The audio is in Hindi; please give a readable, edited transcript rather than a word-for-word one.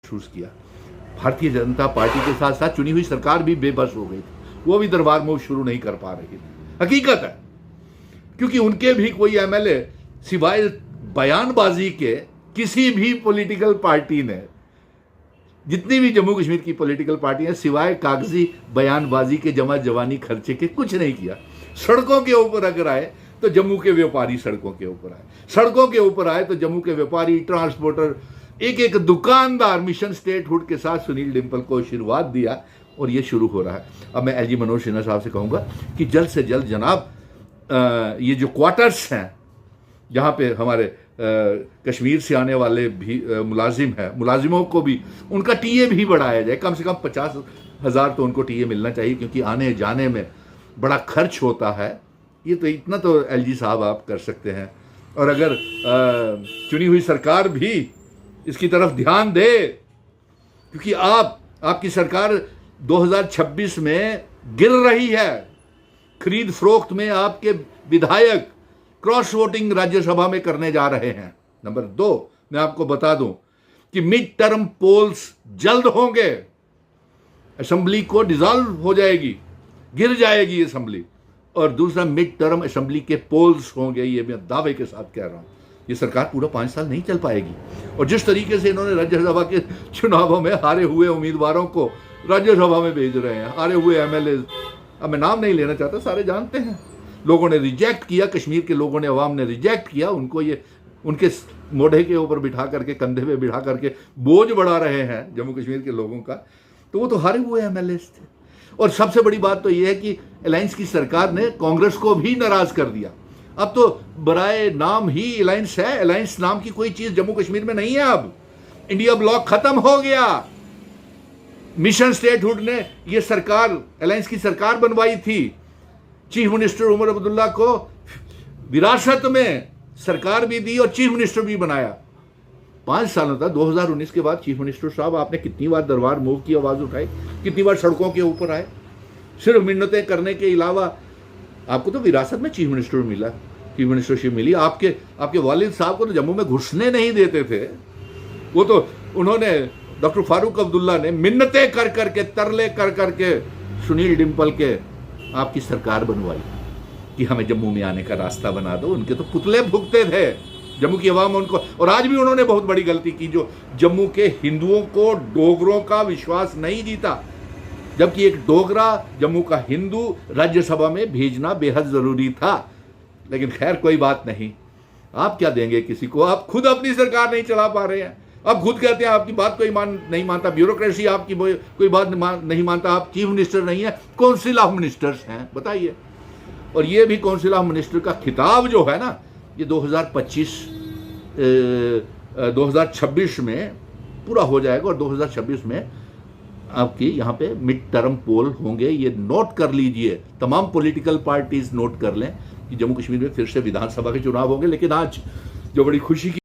महसूस किया। भारतीय जनता पार्टी के साथ साथ चुनी हुई सरकार भी बेबस हो गई थी, वो भी दरबार मूव शुरू नहीं कर पा रही थी। हकीकत है, क्योंकि उनके भी कोई एमएलए सिवाय बयानबाजी के किसी भी पॉलिटिकल पार्टी ने, जितनी भी जम्मू कश्मीर की पॉलिटिकल पार्टी है, सिवाय कागजी बयानबाजी के जमा जवानी खर्चे के कुछ नहीं किया। सड़कों के ऊपर अगर आए तो जम्मू के व्यापारी सड़कों के ऊपर आए, सड़कों के ऊपर आए तो जम्मू के व्यापारी, ट्रांसपोर्टर, एक एक दुकानदार मिशन स्टेटहुड के साथ सुनील डिम्पल को आशीर्वाद दिया और ये शुरू हो रहा है। अब मैं एलजी मनोज सिन्हा साहब से कहूँगा कि जल्द से जल्द जनाब ये जो क्वार्टर्स हैं जहाँ पे हमारे कश्मीर से आने वाले भी मुलाजिम हैं, मुलाजिमों को भी उनका टीए भी बढ़ाया जाए। कम से कम 50,000 तो उनको टीए मिलना चाहिए, क्योंकि आने जाने में बड़ा खर्च होता है। ये तो इतना तो एलजी साहब आप कर सकते हैं। और अगर चुनी हुई सरकार भी इसकी तरफ ध्यान दे, क्योंकि आपकी सरकार 2026 में गिर रही है। खरीद फरोख्त में आपके विधायक क्रॉस वोटिंग राज्यसभा में करने जा रहे हैं। नंबर 2, मैं आपको बता दूं कि मिड टर्म पोल्स जल्द होंगे, असेंबली को डिसॉल्व हो जाएगी, गिर जाएगी असेंबली। और दूसरा, मिड टर्म असेंबली के पोल्स होंगे, ये मैं दावे के साथ कह रहा हूं। ये सरकार पूरा 5 साल नहीं चल पाएगी। और जिस तरीके से इन्होंने राज्यसभा के चुनावों में हारे हुए उम्मीदवारों को राज्यसभा में भेज रहे हैं, हारे हुए एमएलए, अब मैं नाम नहीं लेना चाहता, सारे जानते हैं, लोगों ने रिजेक्ट किया, कश्मीर के लोगों ने, अवाम ने रिजेक्ट किया उनको। ये उनके मोढ़े के ऊपर बिठा करके, कंधे पे बिठा करके बोझ बढ़ा रहे हैं जम्मू कश्मीर के लोगों का। तो वो तो हारे हुए एमएलए थे। और सबसे बड़ी बात तो ये है कि अलायंस की सरकार ने कांग्रेस को भी नाराज कर दिया। अब तो बराए नाम ही अलायंस है, अलायंस नाम की कोई चीज जम्मू कश्मीर में नहीं है। अब इंडिया ब्लॉक खत्म हो गया। मिशन स्टेटहुड ने ये सरकार, अलायंस की सरकार बनवाई थी। चीफ मिनिस्टर उमर अब्दुल्ला को विरासत में सरकार भी दी और चीफ मिनिस्टर भी बनाया 5 सालों तक। 2019 के बाद चीफ मिनिस्टर साहब आपने कितनी बार दरबार मूव की आवाज उठाई, कितनी बार सड़कों के ऊपर आए, सिर्फ मिन्नतें करने के अलावा। आपको तो विरासत में चीफ मिनिस्टर मिला, चीफ मिनिस्टरशिप मिली। आपके वालिद साहब को तो जम्मू में घुसने नहीं देते थे। वो तो उन्होंने, डॉक्टर फारूक अब्दुल्ला ने मिन्नतें कर करके, तरले कर करके सुनील डिम्पल के आपकी सरकार बनवाई कि हमें जम्मू में आने का रास्ता बना दो। उनके तो पुतले भुगते थे जम्मू की आवाम उनको। और आज भी उन्होंने बहुत बड़ी गलती की, जो जम्मू के हिंदुओं को, डोगरों का विश्वास नहीं जीता, जबकि एक डोगरा जम्मू का हिंदू राज्यसभा में भेजना बेहद जरूरी था। लेकिन खैर कोई बात नहीं, आप क्या देंगे किसी को, आप खुद अपनी सरकार नहीं चला पा रहे हैं। आप खुद कहते हैं आपकी बात कोई नहीं मानता, ब्यूरोक्रेसी आपकी कोई बात नहीं मानता, आप चीफ मिनिस्टर नहीं है, काउंसिल ऑफ मिनिस्टर्स हैं, बताइए। और ये भी काउंसिल ऑफ मिनिस्टर का खिताब जो है ना, ये 2026 में पूरा हो जाएगा। और 2026 में आपकी यहाँ पे मिड टर्म पोल होंगे। ये नोट कर लीजिए, तमाम पॉलिटिकल पार्टीज नोट कर लें कि जम्मू कश्मीर में फिर से विधानसभा के चुनाव होंगे। लेकिन आज जो बड़ी खुशी की